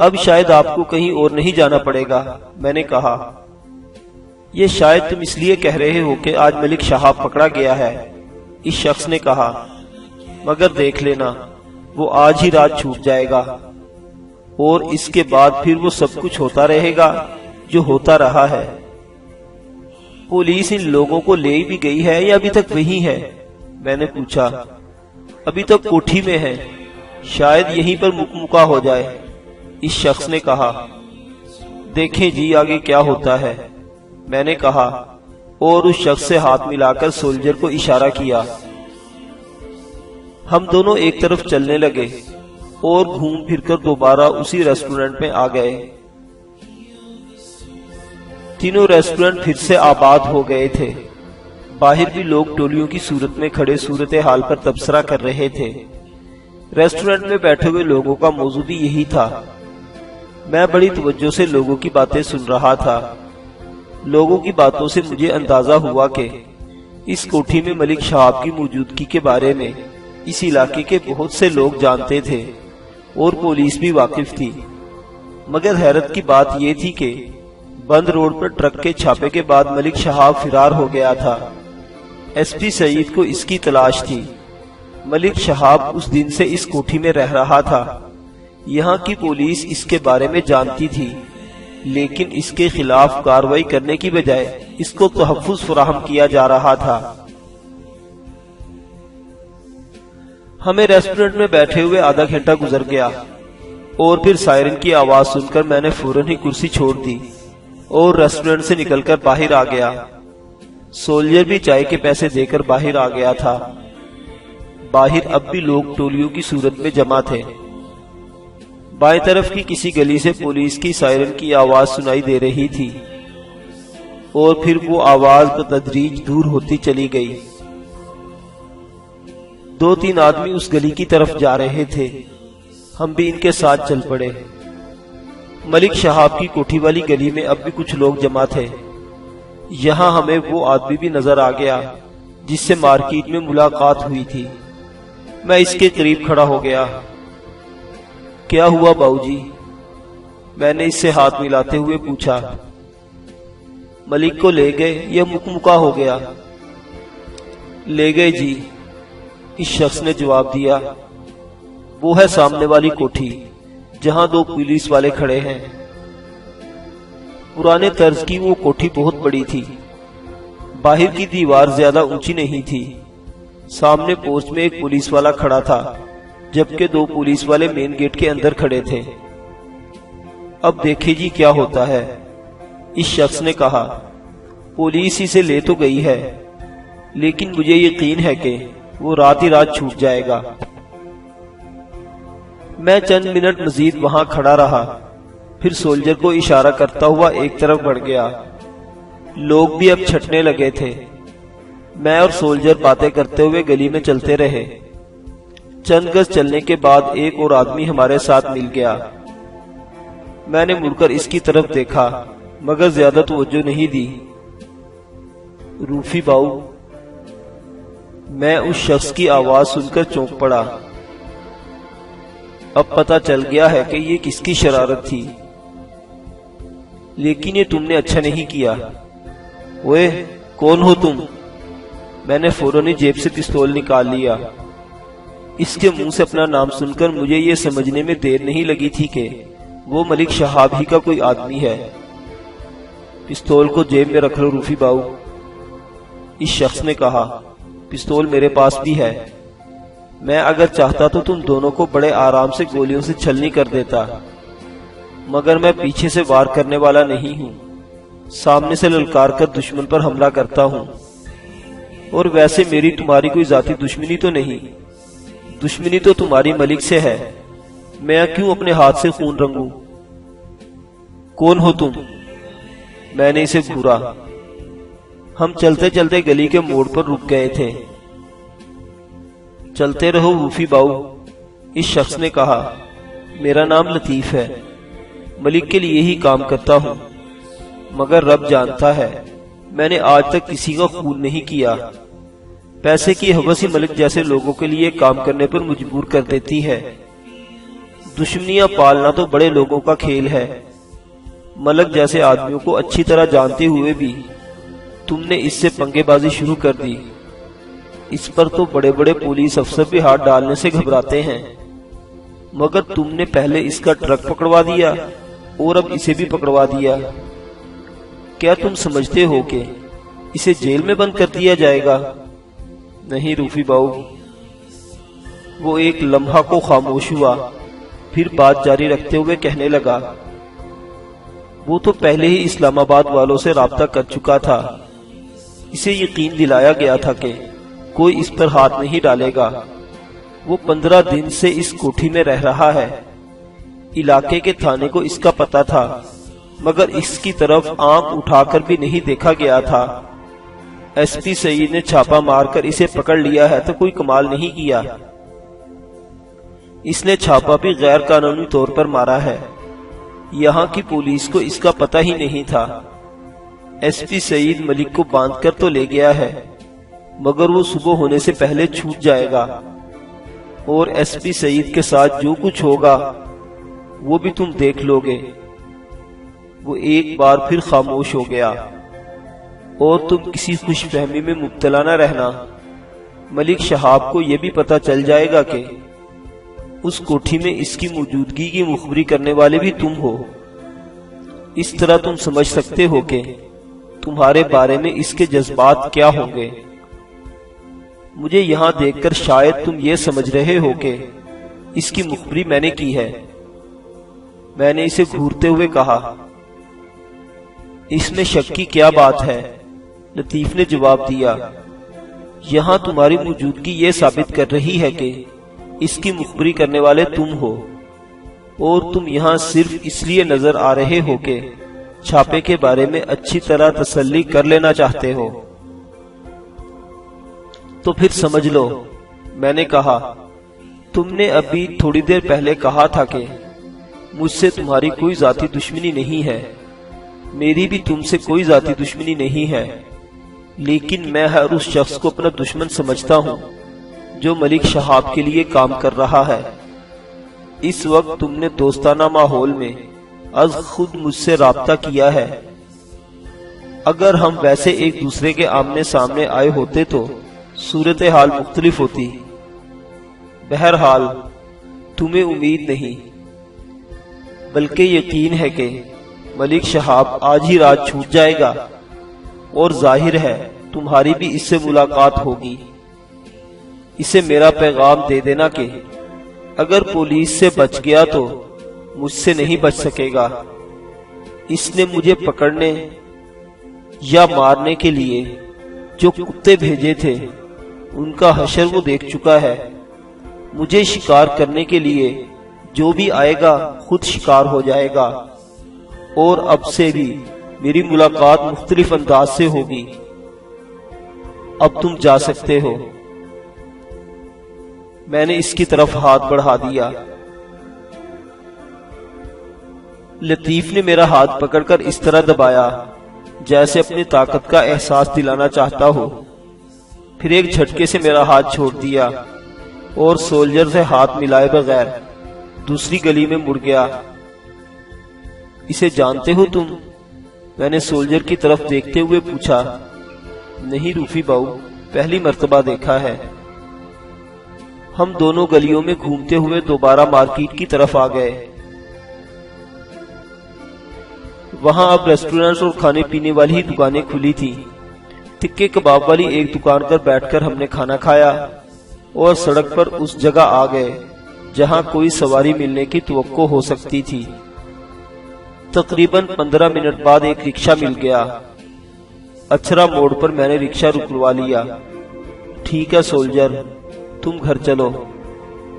اب شاید آپ کو کہیں اور نہیں جانا پڑے گا، میں نے کہا۔ یہ شاید تم اس لیے کہہ رہے ہو کہ آج ملک شہاب پکڑا گیا ہے، اس شخص نے کہا، مگر دیکھ لینا وہ آج ہی رات چھوٹ جائے گا، اور اس کے بعد پھر وہ سب کچھ ہوتا رہے گا جو ہوتا رہا ہے۔ پولیس ان لوگوں کو لے بھی گئی ہے یا ابھی تک وہی ہے؟ میں نے پوچھا۔ ابھی تک کوٹھی میں ہے، شاید یہیں پر مکمکا ہو جائے، اس شخص نے کہا۔ دیکھیں جی آگے کیا ہوتا ہے، میں نے کہا، اور اس شخص سے ہاتھ ملا کر سولجر کو اشارہ کیا۔ ہم دونوں ایک طرف چلنے لگے اور گھوم پھر کر دوبارہ اسی ریسٹورنٹ میں آ گئے۔ تینوں ریسٹورنٹ پھر سے آباد ہو گئے تھے۔ باہر بھی لوگ ٹولیوں کی صورت میں کھڑے صورتحال پر تبصرہ کر رہے تھے۔ ریسٹورنٹ میں بیٹھے ہوئے لوگوں کا موضوع بھی یہی تھا۔ میں بڑی توجہ سے لوگوں کی باتیں سن رہا تھا۔ لوگوں کی باتوں سے مجھے اندازہ ہوا کہ اس کوٹھی میں ملک شہاب کی موجودگی کے بارے میں اس علاقے کے بہت سے لوگ جانتے تھے اور پولیس بھی واقف تھی، مگر حیرت کی بات یہ تھی کہ بند روڈ پر ٹرک کے چھاپے کے بعد ملک شہاب فرار ہو گیا تھا۔ ایس پی سعید کو اس کی تلاش تھی۔ ملک شہاب اس دن سے اس کوٹھی میں رہ رہا تھا۔ یہاں کی پولیس اس کے بارے میں جانتی تھی، لیکن اس کے خلاف کارروائی کرنے کی بجائے اس کو تحفظ فراہم کیا جا رہا تھا۔ ہمیں ریسٹورنٹ میں بیٹھے ہوئے آدھا گھنٹہ گزر گیا، اور پھر سائرن کی آواز سن کر میں نے فوراً ہی کرسی چھوڑ دی اور ریسٹورنٹ سے نکل کر باہر آ گیا۔ سولجر بھی چائے کے پیسے دے کر باہر آ گیا تھا۔ باہر اب بھی لوگ ٹولیوں کی صورت میں جمع تھے۔ بائیں طرف کی کسی گلی سے پولیس کی سائرن کی آواز سنائی دے رہی تھی، اور پھر وہ آواز بتدریج دور ہوتی چلی گئی۔ 2-3 آدمی اس گلی کی طرف جا رہے تھے، ہم بھی ان کے ساتھ چل پڑے۔ ملک شہاب کی کوٹھی والی گلی میں اب بھی کچھ لوگ جمع تھے۔ یہاں ہمیں وہ آدمی بھی نظر آ گیا جس سے مارکیٹ میں ملاقات ہوئی تھی۔ میں اس کے قریب کھڑا ہو گیا۔ کیا ہوا باؤ جی؟ میں نے اس سے ہاتھ ملاتے ہوئے پوچھا۔ ملک کو لے گئے یا مکمکا ہو گیا؟ لے گئے جی، اس شخص نے جواب دیا۔ وہ ہے سامنے والی کوٹھی جہاں 2 پولیس والے کھڑے ہیں۔ پرانے طرز کی وہ کوٹھی بہت بڑی تھی۔ باہر کی دیوار زیادہ اونچی نہیں تھی۔ سامنے پورچ میں ایک پولیس والا کھڑا تھا، جبکہ 2 پولیس والے مین گیٹ کے اندر کھڑے تھے۔ اب دیکھیں جی کیا ہوتا ہے، اس شخص نے کہا۔ پولیس اسے لے تو گئی ہے، لیکن مجھے یقین ہے کہ وہ رات ہی رات چھوٹ جائے گا۔ میں چند منٹ مزید وہاں کھڑا رہا، پھر سولجر کو اشارہ کرتا ہوا ایک طرف بڑھ گیا۔ لوگ بھی اب چھٹنے لگے تھے۔ میں اور سولجر باتیں کرتے ہوئے گلی میں چلتے رہے۔ چند گز چلنے کے بعد ایک اور آدمی ہمارے ساتھ مل گیا۔ میں نے مڑ کر اس کی طرف دیکھا، مگر زیادہ توجہ نہیں دی۔ روفی باؤ، میں اس شخص کی آواز سن کر چونک پڑا۔ اب پتہ چل گیا ہے کہ یہ کس کی شرارت تھی، لیکن یہ تم نے اچھا نہیں کیا۔ اوئے، کون ہو تم؟ میں نے فوراً ہی جیب سے پستول نکال لیا۔ اس کے منہ سے اپنا نام سن کر مجھے یہ سمجھنے میں دیر نہیں لگی تھی کہ وہ ملک شہاب ہی کا کوئی آدمی ہے۔ پستول کو جیب میں رکھ لو روفی باؤ، اس شخص نے کہا۔ پستول میرے پاس بھی ہے۔ میں اگر چاہتا تو تم دونوں کو بڑے آرام سے گولیوں سے چھلنی کر دیتا، مگر میں پیچھے سے وار کرنے والا نہیں ہوں۔ سامنے سے للکار کر دشمن پر حملہ کرتا ہوں۔ اور ویسے میری تمہاری کوئی ذاتی دشمنی تو نہیں، دشمنی تو تمہاری ملک سے ہے۔ میں کیوں اپنے ہاتھ سے خون رنگوں؟ کون ہو تم؟ میں نے اسے گھورا۔ ہم چلتے چلتے گلی کے موڑ پر رک گئے تھے۔ چلتے رہو روفی باؤ، اس شخص نے کہا۔ میرا نام لطیف ہے، ملک کے لیے ہی کام کرتا ہوں، مگر رب جانتا ہے میں نے آج تک کسی کا خون نہیں کیا۔ پیسے کی ہوس ہی ملک جیسے لوگوں کے لیے کام کرنے پر مجبور کر دیتی ہے۔ دشمنیاں پالنا تو بڑے لوگوں کا کھیل ہے، ملک جیسے آدمیوں کو اچھی طرح جانتے ہوئے بھی تم نے اس سے پنگے بازی شروع کر دی۔ اس پر تو بڑے بڑے پولیس افسر بھی ہاتھ ڈالنے سے گھبراتے ہیں، مگر تم نے پہلے اس کا ٹرک پکڑوا دیا اور اب اسے بھی پکڑوا دیا۔ کیا تم سمجھتے ہو کہ اسے جیل میں بند کر دیا جائے گا؟ نہیں روفی باؤ۔ وہ ایک لمحہ کو خاموش ہوا، پھر بات جاری رکھتے ہوئے کہنے لگا، وہ تو پہلے ہی اسلام آباد والوں سے رابطہ کر چکا تھا، اسے یقین دلایا گیا تھا کہ کوئی اس پر ہاتھ نہیں ڈالے گا۔ وہ 15 دن سے اس کوٹھی میں رہ رہا ہے، علاقے کے تھانے کو اس کا پتہ تھا، مگر اس کی طرف آنکھ اٹھا کر بھی نہیں دیکھا گیا تھا۔ ایس پی سعید نے چھاپا مار کر اسے پکڑ لیا ہے تو کوئی کمال نہیں کیا، اس نے چھاپا بھی غیر قانونی طور پر مارا ہے، یہاں کی پولیس کو اس کا پتہ ہی نہیں تھا۔ ایس پی سعید ملک کو باندھ کر تو لے گیا ہے، مگر وہ صبح ہونے سے پہلے چھوٹ جائے گا، اور ایس پی سعید کے ساتھ جو کچھ ہوگا وہ بھی تم دیکھ لو گے۔ وہ ایک بار پھر خاموش ہو گیا۔ اور تم کسی خوش فہمی میں مبتلا نہ رہنا، ملک شہاب کو یہ بھی پتہ چل جائے گا کہ اس کوٹھی میں اس کی موجودگی کی مخبری کرنے والے بھی تم ہو۔ اس طرح تم سمجھ سکتے ہو کہ تمہارے بارے میں اس کے جذبات کیا ہوں گے۔ مجھے یہاں دیکھ کر شاید تم یہ سمجھ رہے ہو کہ اس کی مخبری میں نے کی ہے۔ میں نے اسے گھورتے ہوئے کہا، اس میں شک کی کیا بات ہے؟ لطیف نے جواب دیا، یہاں تمہاری موجودگی یہ ثابت کر رہی ہے کہ اس کی مخبری کرنے والے تم ہو، اور تم یہاں صرف اس لیے نظر آ رہے ہو کہ چھاپے کے بارے میں اچھی طرح تسلی کر لینا چاہتے ہو۔ تو پھر سمجھ لو، میں نے کہا، تم نے ابھی تھوڑی دیر پہلے کہا تھا کہ مجھ سے تمہاری کوئی ذاتی دشمنی نہیں ہے، میری بھی تم سے کوئی ذاتی دشمنی نہیں ہے، لیکن میں ہر اس شخص کو اپنا دشمن سمجھتا ہوں جو ملک شہاب کے لیے کام کر رہا ہے۔ اس وقت تم نے دوستانہ ماحول میں از خود مجھ سے رابطہ کیا ہے، اگر ہم ویسے ایک دوسرے کے آمنے سامنے آئے ہوتے تو صورتحال مختلف ہوتی۔ بہرحال تمہیں امید نہیں بلکہ یقین ہے کہ ملک شہاب آج ہی رات چھوٹ جائے گا، اور ظاہر ہے تمہاری بھی اس سے ملاقات ہوگی۔ اسے میرا پیغام دے دینا کہ اگر پولیس سے بچ گیا تو مجھ سے نہیں بچ سکے گا۔ اس نے مجھے پکڑنے یا مارنے کے لیے جو کتے بھیجے تھے ان کا حشر وہ دیکھ چکا ہے، مجھے شکار کرنے کے لیے جو بھی آئے گا خود شکار ہو جائے گا، اور اب سے بھی میری ملاقات مختلف انداز سے ہوگی۔ اب تم جا سکتے ہو۔ میں نے اس کی طرف ہاتھ بڑھا دیا۔ لطیف نے میرا ہاتھ پکڑ کر اس طرح دبایا جیسے اپنی طاقت کا احساس دلانا چاہتا ہو، پھر ایک جھٹکے سے میرا ہاتھ چھوڑ دیا اور سولجر سے ہاتھ ملائے بغیر دوسری گلی میں مڑ گیا۔ اسے جانتے ہو تم؟ میں نے سولجر کی طرف دیکھتے ہوئے پوچھا۔ نہیں روفی باؤ، پہلی مرتبہ دیکھا ہے۔ ہم دونوں گلیوں میں گھومتے ہوئے دوبارہ مارکیٹ کی طرف آ گئے۔ وہاں اب ریسٹورنٹس اور کھانے پینے والی ہی دکانیں کھلی تھی۔ ٹکے کباب والی ایک دکان پر بیٹھ کر ہم نے کھانا کھایا اور سڑک پر اس جگہ آ گئے جہاں کوئی سواری ملنے کی توقع ہو سکتی تھی۔ تقریباً 15 منٹ بعد ایک رکشہ مل گیا۔ اچھرا موڑ پر میں نے رکشہ رکوا لیا۔ ٹھیک ہے سولجر، تم گھر چلو،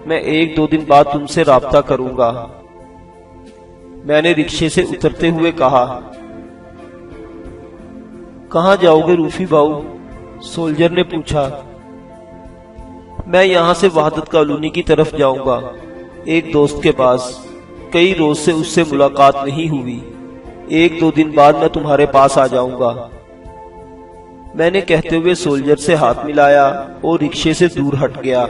میں 1-2 دن بعد تم سے رابطہ کروں گا۔ میں نے رکشے سے اترتے ہوئے کہا۔ کہاں جاؤ گے روفی باؤ؟ سولجر نے پوچھا۔ میں یہاں سے وحدت کالونی کی طرف جاؤں گا، ایک دوست کے پاس، کئی روز سے اس سے ملاقات نہیں ہوئی۔ 1-2 دن بعد میں تمہارے پاس آ جاؤں گا۔ میں نے کہتے ہوئے سولجر سے ہاتھ ملایا اور رکشے سے دور ہٹ گیا۔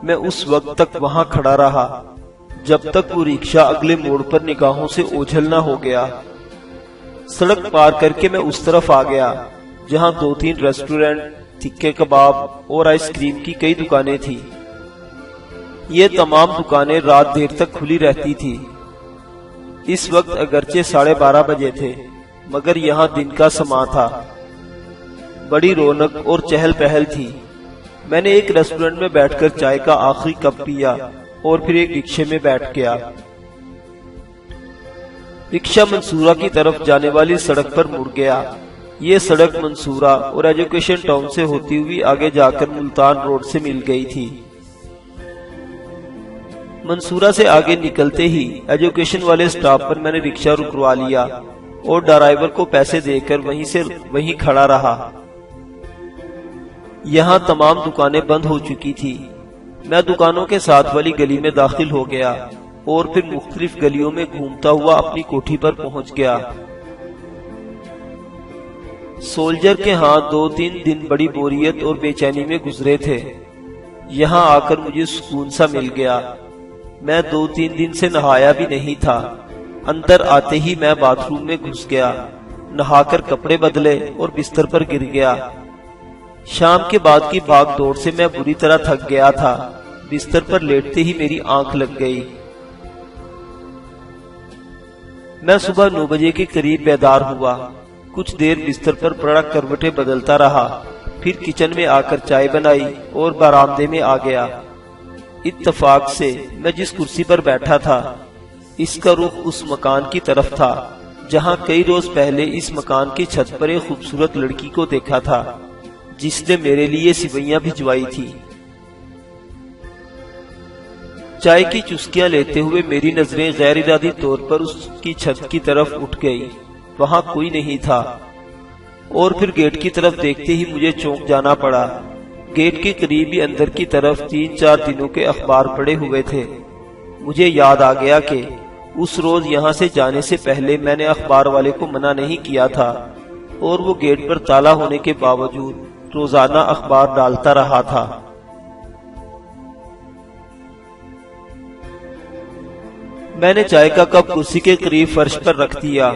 میں اس وقت تک وہاں کھڑا رہا جب تک وہ رکشہ اگلے موڑ پر نگاہوں سے اوجھل نہ ہو گیا۔ سڑک پار کر کے میں اس طرف آ گیا جہاں 2-3 ریسٹورنٹ، تکے کباب اور آئس کریم کی کئی دکانیں تھیں۔ یہ تمام دکانیں رات دیر تک کھلی رہتی تھی۔ اس وقت اگرچہ 12:30 بجے تھے مگر یہاں دن کا سماں تھا۔ بڑی رونق اور چہل پہل تھی۔ میں نے ایک ریسٹورنٹ میں بیٹھ کر چائے کا آخری کپ پیا اور پھر ایک رکشے میں بیٹھ گیا۔ رکشہ منصورہ کی طرف جانے والی سڑک پر مڑ گیا۔ یہ سڑک منصورہ اور ایجوکیشن ٹاؤن سے ہوتی ہوئی آگے جا کر ملتان روڈ سے مل گئی تھی۔ منصورہ سے آگے نکلتے ہی ایجوکیشن والے سٹاپ پر میں نے رکشہ رکوا لیا اور ڈرائیور کو پیسے دے کر وہیں کھڑا رہا۔ یہاں تمام دکانیں بند ہو چکی تھی۔ میں دکانوں کے ساتھ والی گلی میں داخل ہو گیا اور پھر مختلف گلیوں میں گھومتا ہوا اپنی کوٹھی پر پہنچ گیا۔ سولجر کے ہاں 2-3 دن بڑی بوریت اور بے چینی میں گزرے تھے۔ یہاں آ کر مجھے سکون سا مل گیا۔ میں 2-3 دن سے نہایا بھی نہیں تھا۔ اندر آتے ہی میں باتھ روم میں گھس گیا، نہا کر کپڑے بدلے اور بستر پر گر گیا۔ شام کے بعد کی بھاگ دوڑ سے میں بری طرح تھک گیا تھا۔ بستر پر لیٹتے ہی میری آنکھ لگ گئی۔ میں صبح 9 بجے کے قریب بیدار ہوا۔ کچھ دیر بستر پر پڑا کروٹیں بدلتا رہا، پھر کچن میں آ کر چائے بنائی اور برآمدے میں آ گیا۔ اتفاق سے میں جس کرسی پر بیٹھا تھا اس کا رخ اس مکان کی طرف تھا جہاں کئی روز پہلے اس مکان کی چھت پر ایک خوبصورت لڑکی کو دیکھا تھا جس نے میرے لیے سوئیاں بھجوائی تھی۔ چائے کی چسکیاں لیتے ہوئے میری نظریں غیر ارادی طور پر اس کی چھت کی طرف اٹھ گئی۔ وہاں کوئی نہیں تھا اور پھر گیٹ کی طرف دیکھتے ہی مجھے چونک جانا پڑا۔ گیٹ کے قریبی اندر کی طرف 3-4 دنوں کے اخبار پڑے ہوئے تھے۔ مجھے یاد آ گیا کہ اس روز یہاں سے جانے سے پہلے میں نے اخبار والے کو منع نہیں کیا تھا اور وہ گیٹ پر تالا ہونے کے باوجود روزانہ اخبار ڈالتا رہا تھا۔ میں نے چائے کا کپ کرسی کے قریب فرش پر رکھ دیا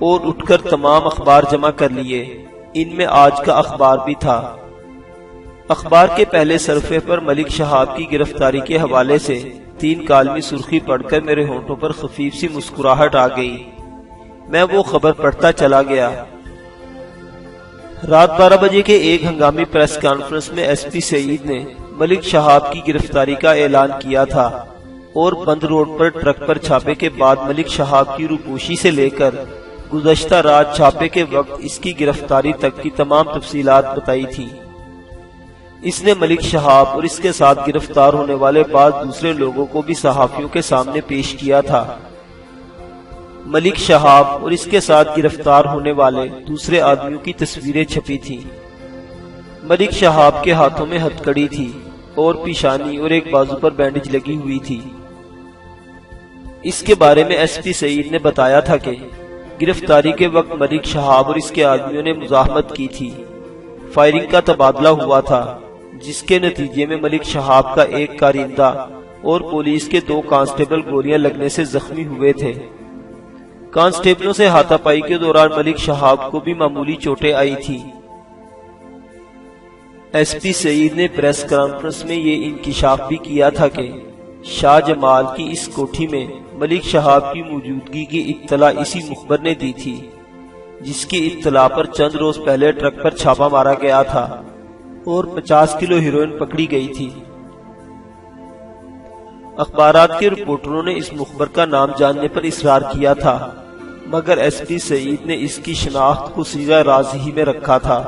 اور اٹھ کر تمام اخبار جمع کر لیے۔ ان میں آج کا اخبار بھی تھا۔ اخبار کے پہلے صفحے پر ملک شہاب کی گرفتاری کے حوالے سے 3 کالمی سرخی پڑھ کر میرے ہونٹوں پر خفیف سی مسکراہٹ آ گئی۔ میں وہ خبر پڑھتا چلا گیا۔ رات 12 بجے کے ایک ہنگامی پریس کانفرنس میں ایس پی سعید نے ملک شہاب کی گرفتاری کا اعلان کیا تھا اور بند روڈ پر ٹرک پر چھاپے کے بعد ملک شہاب کی روپوشی سے لے کر گزشتہ رات چھاپے کے وقت اس کی گرفتاری تک کی تمام تفصیلات بتائی تھی۔ اس نے ملک شہاب اور اس کے ساتھ گرفتار ہونے والے بعض دوسرے لوگوں کو بھی صحافیوں کے سامنے پیش کیا تھا۔ ملک شہاب اور اس کے ساتھ گرفتار ہونے والے دوسرے آدمیوں کی تصویریں چھپی تھیں۔ ملک شہاب کے ہاتھوں میں ہتھ کڑی تھی اور پیشانی اور ایک بازو پر بینڈیج لگی ہوئی تھی۔ اس کے بارے میں ایس پی سعید نے بتایا تھا کہ گرفتاری کے وقت ملک شہاب اور اس کے آدمیوں نے مزاحمت کی تھی۔ فائرنگ کا تبادلہ ہوا تھا جس کے نتیجے میں ملک شہاب کا ایک کارندہ اور پولیس کے 2 کانسٹیبل گولیاں لگنے سے زخمی ہوئے تھے۔ کانسٹیبلوں سے ہاتھا پائی کے دوران ملک شہاب کو بھی معمولی چوٹیں آئی تھی۔ ایس پی سعید نے پریس کانفرنس میں یہ انکشاف بھی کیا تھا کہ شاہ جمال کی اس کوٹھی میں ملک شہاب کی موجودگی کی اطلاع اسی مخبر نے دی تھی جس کی اطلاع پر چند روز پہلے ٹرک پر چھاپا مارا گیا تھا اور 50 کلو ہیروئن پکڑی گئی تھی۔ اخبارات کے رپورٹروں نے اس مخبر کا نام جاننے پر اصرار کیا تھا مگر ایس پی سعید نے اس کی شناخت کو صیغہ راز ہی میں رکھا تھا۔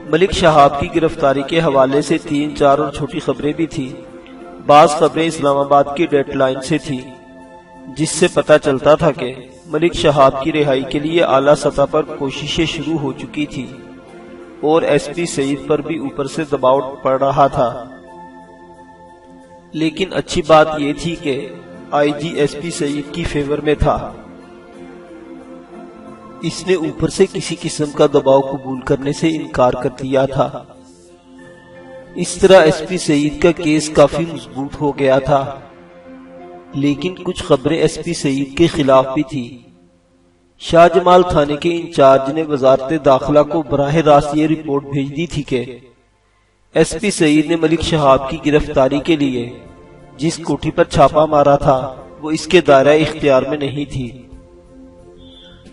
ملک شہاب کی گرفتاری کے حوالے سے 3-4 اور چھوٹی خبریں بھی تھیں۔ بعض خبریں اسلام آباد کی ڈیڈ لائن سے تھیں جس سے پتہ چلتا تھا کہ ملک شہاب کی رہائی کے لیے اعلیٰ سطح پر کوششیں شروع ہو چکی تھی اور ایس پی سعید پر بھی اوپر سے دباؤ پڑ رہا تھا۔ لیکن اچھی بات یہ تھی کہ آئی جی ایس پی سعید کی فیور میں تھا۔ اس نے اوپر سے کسی قسم کا دباؤ قبول کرنے سے انکار کر دیا تھا۔ اس طرح ایس پی سعید کا کیس کافی مضبوط ہو گیا تھا، لیکن کچھ خبریں ایس پی سعید کے خلاف بھی تھی۔ شاہ جمال تھانے کے انچارج نے وزارت داخلہ کو براہ راست یہ رپورٹ بھیج دی تھی کہ ایس پی سعید نے ملک شہاب کی گرفتاری کے لیے جس کوٹھی پر چھاپا مارا تھا وہ اس کے دائرہ اختیار میں نہیں تھی۔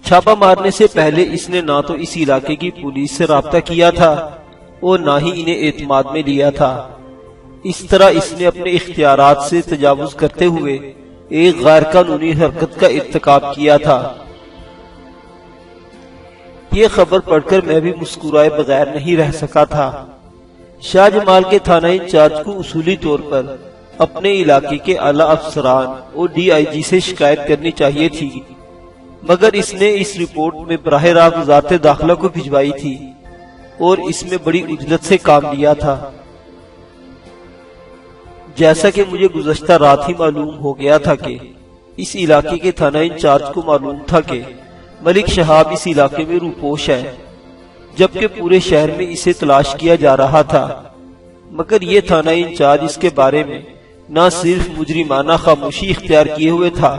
چھاپا مارنے سے پہلے اس نے نہ تو اس علاقے کی پولیس سے رابطہ کیا تھا اور نہ ہی انہیں اعتماد میں لیا تھا۔ اس طرح اس نے اپنے اختیارات سے تجاوز کرتے ہوئے ایک غیر قانونی حرکت کا ارتکاب کیا تھا۔ یہ خبر پڑھ کر میں بھی مسکرائے بغیر نہیں رہ سکا تھا۔ شاہ جمال کے تھانہ انچارج کو اصولی طور پر اپنے علاقے کے اعلیٰ افسران اور ڈی آئی جی سے شکایت کرنی چاہیے تھی، مگر اس نے اس رپورٹ میں براہ راست وزارت داخلہ کو بھجوائی تھی اور اس میں بڑی عجلت سے کام لیا تھا۔ جیسا کہ مجھے گزشتہ رات ہی معلوم ہو گیا تھا کہ اس علاقے کے تھانہ انچارج کو معلوم تھا کہ ملک شہاب اس علاقے میں روپوش ہے، جبکہ پورے شہر میں اسے تلاش کیا جا رہا تھا، مگر یہ تھانہ انچارج اس کے بارے میں نہ صرف مجرمانہ خاموشی اختیار کیے ہوئے تھا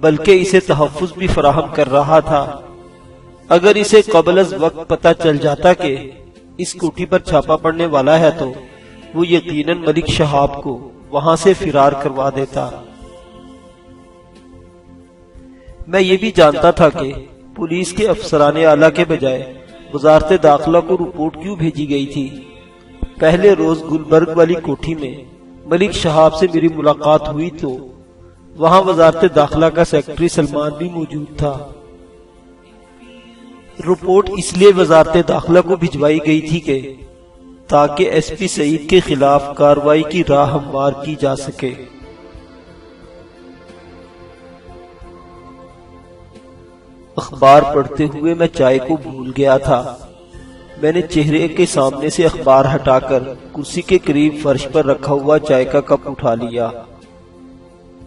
بلکہ اسے تحفظ بھی فراہم کر رہا تھا۔ اگر اسے قبل از وقت پتہ چل جاتا کہ اس کوٹھی پر چھاپا پڑنے والا ہے تو وہ یقیناً ملک شہاب کو وہاں سے فرار کروا دیتا۔ میں یہ بھی جانتا تھا کہ پولیس کے افسران اعلیٰ کے بجائے وزارت داخلہ کو رپورٹ کیوں بھیجی گئی تھی۔ پہلے روز گلبرگ والی کوٹھی میں ملک شہاب سے میری ملاقات ہوئی تو وہاں وزارت داخلہ کا سیکرٹری سلمان بھی موجود تھا۔ رپورٹ اس لیے وزارت داخلہ کو بھجوائی گئی تھی کہ تاکہ ایس پی سعید کے خلاف کارروائی کی راہ ہموار کی جا سکے۔ اخبار پڑھتے ہوئے میں چائے کو بھول گیا تھا۔ میں نے چہرے کے سامنے سے اخبار ہٹا کر کرسی کے قریب فرش پر رکھا ہوا چائے کا کپ اٹھا لیا۔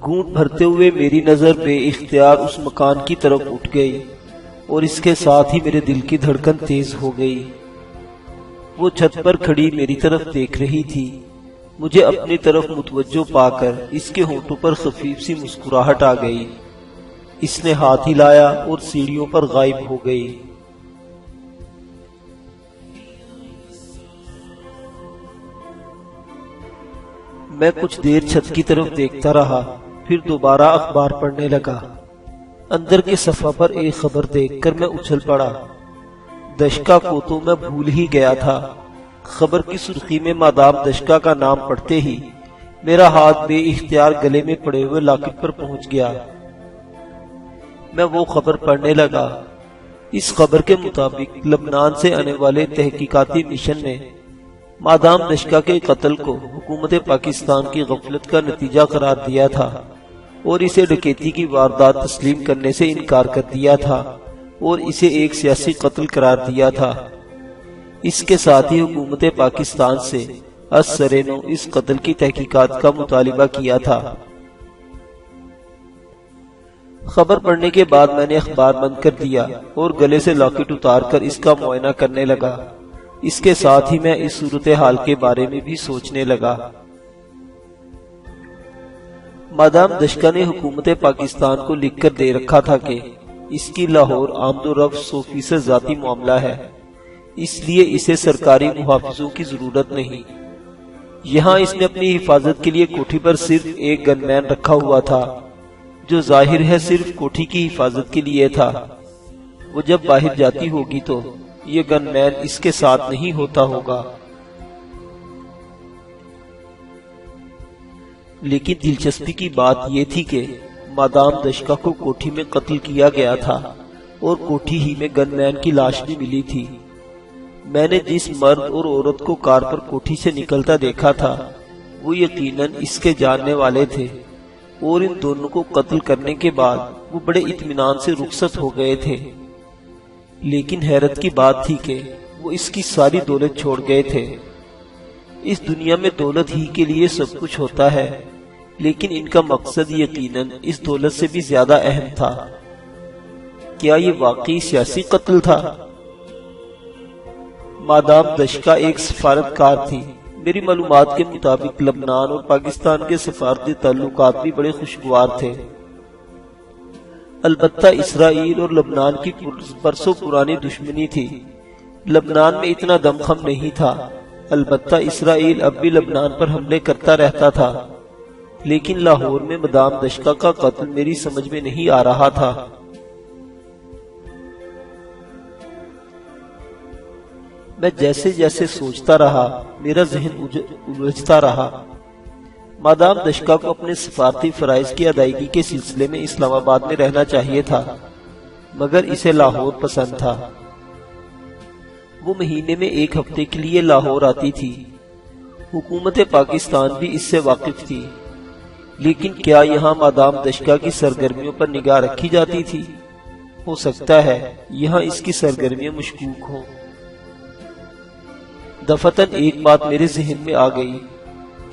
گھونٹ بھرتے ہوئے میری نظر بے اختیار اس مکان کی طرف اٹھ گئی اور اس کے ساتھ ہی میرے دل کی دھڑکن تیز ہو گئی۔ وہ چھت پر کھڑی میری طرف دیکھ رہی تھی۔ مجھے اپنی طرف متوجہ پا کر اس کے ہونٹوں پر خفیف سی مسکراہٹ آ گئی۔ اس نے ہاتھ ہلایا اور سیڑھیوں پر غائب ہو گئی۔ میں کچھ دیر چھت کی طرف دیکھتا رہا، پھر دوبارہ اخبار پڑھنے لگا۔ اندر کے صفحہ پر ایک خبر دیکھ کر میں اچھل پڑا۔ دشکا کو تو میں بھول ہی گیا تھا۔ خبر کی سرخی میں مادام دشکا کا نام پڑھتے ہی میرا ہاتھ بے اختیار گلے میں پڑے ہوئے لاکٹ پر پہنچ گیا۔ میں وہ خبر پڑھنے لگا۔ اس خبر کے مطابق لبنان سے آنے والے تحقیقاتی مشن نے مادام دشکا کے قتل کو حکومت پاکستان کی غفلت کا نتیجہ قرار دیا تھا اور اسے ڈکیتی کی واردات تسلیم کرنے سے انکار کر دیا تھا اور اسے ایک سیاسی قتل قرار دیا تھا۔ اس کے ساتھ ہی حکومت پاکستان سے از سرنو اس قتل کی تحقیقات کا مطالبہ کیا تھا۔ خبر پڑھنے کے بعد میں نے اخبار بند کر دیا اور گلے سے لاکٹ اتار کر اس کا معائنہ کرنے لگا۔ اس کے ساتھ ہی میں اس صورتحال کے بارے میں بھی سوچنے لگا۔ مادام دشکا نے حکومت پاکستان کو لکھ کر دے رکھا تھا کہ اس کی لاہور آمد و رفت 100% ذاتی معاملہ ہے، اس لیے اسے سرکاری محافظوں کی ضرورت نہیں۔ یہاں اس نے اپنی حفاظت کے لیے کوٹھی پر صرف ایک گن مین رکھا ہوا تھا، جو ظاہر ہے صرف کوٹھی کی حفاظت کے لیے تھا۔ وہ جب باہر جاتی ہوگی تو یہ گن مین اس کے ساتھ نہیں ہوتا ہوگا۔ لیکن دلچسپی کی بات یہ تھی کہ مادام دشکا کو کوٹھی میں قتل کیا گیا تھا اور کوٹھی ہی میں گن مین کی لاش بھی ملی تھی۔ میں نے جس مرد اور عورت کو کار پر کوٹھی سے نکلتا دیکھا تھا وہ یقیناً اس کے جاننے والے تھے، اور ان دونوں کو قتل کرنے کے بعد وہ بڑے اطمینان سے رخصت ہو گئے تھے۔ لیکن حیرت کی بات تھی کہ وہ اس کی ساری دولت چھوڑ گئے تھے۔ اس دنیا میں دولت ہی کے لیے سب کچھ ہوتا ہے، لیکن ان کا مقصد یقیناً اس دولت سے بھی زیادہ اہم تھا۔ کیا یہ واقعی سیاسی قتل تھا؟ مادام دشکا ایک سفارتکار تھی۔ میری معلومات کے مطابق لبنان اور پاکستان کے سفارتی تعلقات بھی بڑے خوشگوار تھے۔ البتہ اسرائیل اور لبنان کی برسوں پرانی دشمنی تھی۔ لبنان میں اتنا دم خم نہیں تھا، البتہ اسرائیل اب بھی لبنان پر حملے کرتا رہتا تھا، لیکن لاہور میں مدام دشکا کا قتل میری سمجھ میں نہیں آ رہا تھا۔ میں جیسے جیسے سوچتا رہا میرا ذہن الجھتا رہا۔ مادام دشکا کو اپنے سفارتی فرائض کی ادائیگی کے سلسلے میں اسلام آباد میں رہنا چاہیے تھا، مگر اسے لاہور پسند تھا۔ وہ مہینے میں 1 ہفتے کے لیے لاہور آتی تھی۔ حکومت پاکستان بھی اس سے واقف تھی، لیکن کیا یہاں مادام دشکا کی سرگرمیوں پر نگاہ رکھی جاتی تھی؟ ہو سکتا ہے یہاں اس کی سرگرمیاں مشکوک ہوں۔ دفتن ایک بات میرے ذہن میں آ گئی۔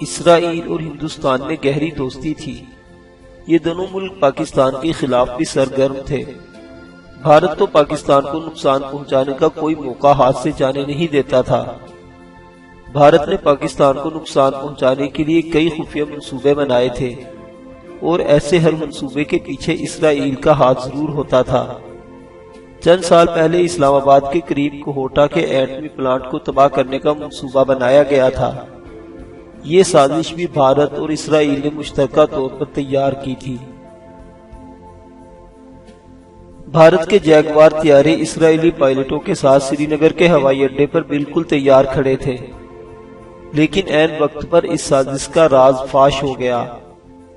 اسرائیل اور ہندوستان میں گہری دوستی تھی۔ یہ دونوں ملک پاکستان کے خلاف بھی سرگرم تھے۔ بھارت تو پاکستان کو نقصان پہنچانے کا کوئی موقع ہاتھ سے جانے نہیں دیتا تھا۔ بھارت نے پاکستان کو نقصان پہنچانے کے لیے کئی خفیہ منصوبے بنائے تھے، اور ایسے ہر منصوبے کے پیچھے اسرائیل کا ہاتھ ضرور ہوتا تھا۔ چند سال پہلے اسلام آباد کے قریب کوہوٹا کے ایٹمی پلانٹ کو تباہ کرنے کا منصوبہ بنایا گیا تھا۔ یہ سازش بھی بھارت اور اسرائیل نے مشترکہ طور پر تیار کی تھی۔ بھارت کے جیگوار طیارے اسرائیلی پائلٹوں کے ساتھ سری نگر کے ہوائی اڈے پر بالکل تیار کھڑے تھے، لیکن عین وقت پر اس سازش کا راز فاش ہو گیا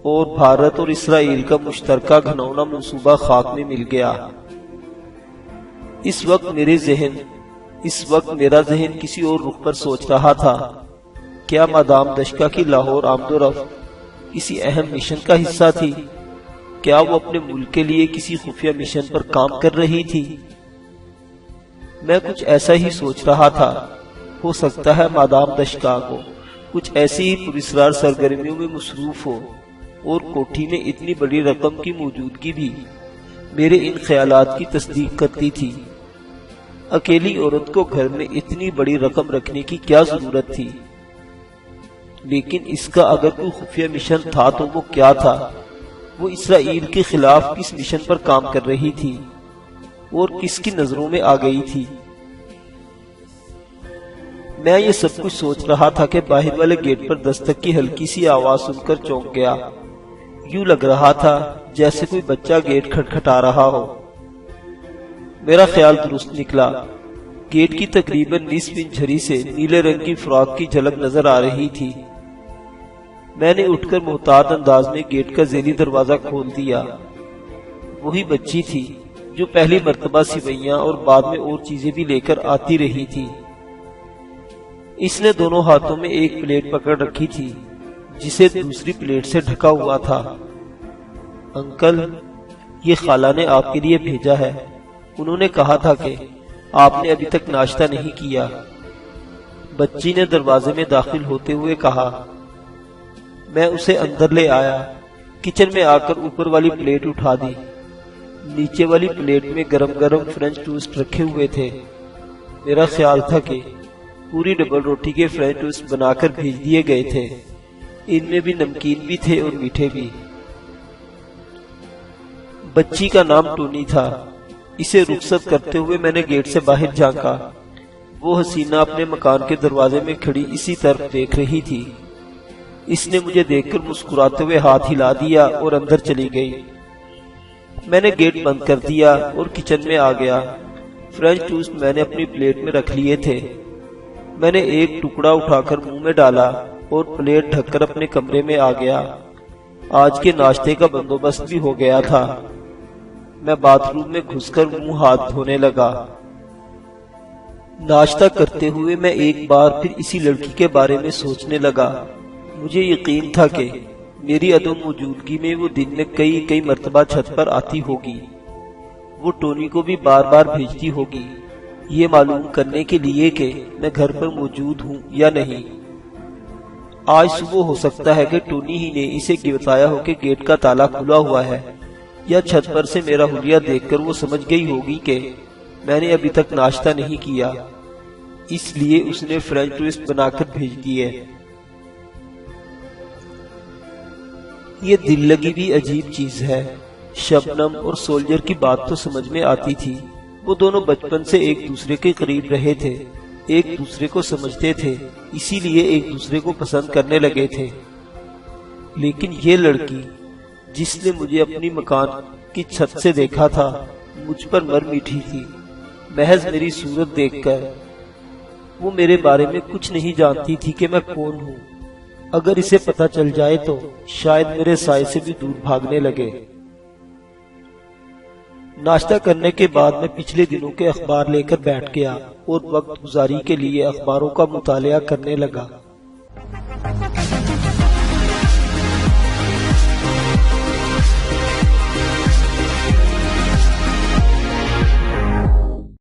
اور بھارت اور اسرائیل کا مشترکہ گھناؤنا منصوبہ خاک میں مل گیا۔ اس وقت میرا ذہن کسی اور رخ پر سوچ رہا تھا۔ کیا مادام دشکا کی لاہور آمد و رفت کسی اہم مشن کا حصہ تھی؟ کیا وہ اپنے ملک کے لیے کسی خفیہ مشن پر کام کر رہی تھی؟ میں کچھ ایسا ہی سوچ رہا تھا۔ ہو سکتا ہے مادام دشکا کو کچھ ایسی ہی پراسرار سرگرمیوں میں مصروف ہو، اور کوٹھی میں اتنی بڑی رقم کی موجودگی بھی میرے ان خیالات کی تصدیق کرتی تھی۔ اکیلی عورت کو گھر میں اتنی بڑی رقم رکھنے کی کیا ضرورت تھی؟ لیکن اس کا اگر کوئی خفیہ مشن تھا تو وہ کیا تھا؟ وہ اسرائیل کے خلاف کس مشن پر کام کر رہی تھی اور کس کی نظروں میں آ گئی تھی؟ میں یہ سب کچھ سوچ رہا تھا کہ باہر والے گیٹ پر دستک کی ہلکی سی آواز سن کر چونک گیا۔ یوں لگ رہا تھا جیسے کوئی بچہ گیٹ کھٹکھٹا رہا ہو۔ میرا خیال درست نکلا۔ گیٹ کی تقریباً نصف انچ جھری سے نیلے رنگ کی فراق کی جھلک نظر آ رہی تھی۔ میں نے اٹھ کر محتاط انداز میں گیٹ کا ذیلی دروازہ کھول دیا۔ وہی بچی تھی جو پہلی مرتبہ سوئیاں اور بعد میں اور چیزیں بھی لے کر آتی رہی تھی۔ اس نے دونوں ہاتھوں میں ایک پلیٹ پکڑ رکھی تھی جسے دوسری پلیٹ سے ڈھکا ہوا تھا۔ انکل، یہ خالہ نے آپ کے لیے بھیجا ہے۔ انہوں نے کہا تھا کہ آپ نے ابھی تک ناشتہ نہیں کیا۔ بچی نے دروازے میں داخل ہوتے ہوئے کہا۔ میں اسے اندر لے آیا۔ کچن میں آ کر اوپر والی پلیٹ اٹھا دی۔ نیچے والی پلیٹ میں گرم گرم فرینچ ٹوسٹ رکھے ہوئے تھے۔ میرا خیال تھا کہ پوری ڈبل روٹی کے فرینچ ٹوسٹ بنا کر بھیج دیے گئے تھے۔ ان میں بھی نمکین بھی تھے اور میٹھے بھی۔ بچی کا نام ٹونی تھا۔ اسے رخصت کرتے ہوئے میں نے گیٹ سے باہر جھانکا۔ وہ حسینہ اپنے مکان کے دروازے میں کھڑی اسی طرف دیکھ رہی تھی۔ اس نے مجھے دیکھ کر مسکراتے ہوئے ہاتھ ہلا دیا اور اندر چلی گئی۔ میں نے گیٹ بند کر دیا اور کچن میں آ گیا۔ فرینچ ٹوسٹ میں نے اپنی پلیٹ میں رکھ لیے تھے۔ میں نے ایک ٹکڑا اٹھا کر منہ میں ڈالا اور پلیٹ ڈھک کر اپنے کمرے میں آ گیا۔ آج کے ناشتے کا بندوبست بھی ہو گیا تھا۔ میں باتھ روم میں گھس کر منہ ہاتھ دھونے لگا۔ ناشتہ کرتے ہوئے میں ایک بار پھر اسی لڑکی کے بارے میں سوچنے لگا۔ مجھے یقین تھا کہ میری عدم موجودگی میں وہ دن میں کئی مرتبہ چھت پر آتی ہوگی۔ وہ ٹونی کو بھی بار بار بھیجتی ہوگی، یہ معلوم کرنے کے لیے کہ میں گھر پر موجود ہوں یا نہیں۔ آج صبح ہو سکتا ہے کہ ٹونی ہی نے اسے بتایا ہو کہ گیٹ کا تالا کھلا ہوا ہے، یا چھت پر سے میرا حلیہ دیکھ کر وہ سمجھ گئی ہوگی کہ میں نے ابھی تک ناشتہ نہیں کیا، اس لیے اس نے فرینچ ٹوسٹ بنا کر بھیج دیے۔ یہ دل لگی بھی عجیب چیز ہے۔ شبنم اور سولجر کی بات تو سمجھ میں آتی تھی، وہ دونوں بچپن سے ایک دوسرے کے قریب رہے تھے، ایک دوسرے کو سمجھتے تھے، اسی لیے ایک دوسرے کو پسند کرنے لگے تھے۔ لیکن یہ لڑکی جس نے مجھے اپنی مکان کی چھت سے دیکھا تھا مجھ پر مر میٹھی تھی۔ محض میری صورت دیکھ کر وہ میرے بارے میں کچھ نہیں جانتی تھی کہ میں کون ہوں۔ اگر اسے پتہ چل جائے تو شاید میرے سائے سے بھی دور بھاگنے لگے۔ ناشتہ کرنے کے بعد میں پچھلے دنوں کے اخبار لے کر بیٹھ گیا اور وقت گزاری کے لیے اخباروں کا مطالعہ کرنے لگا۔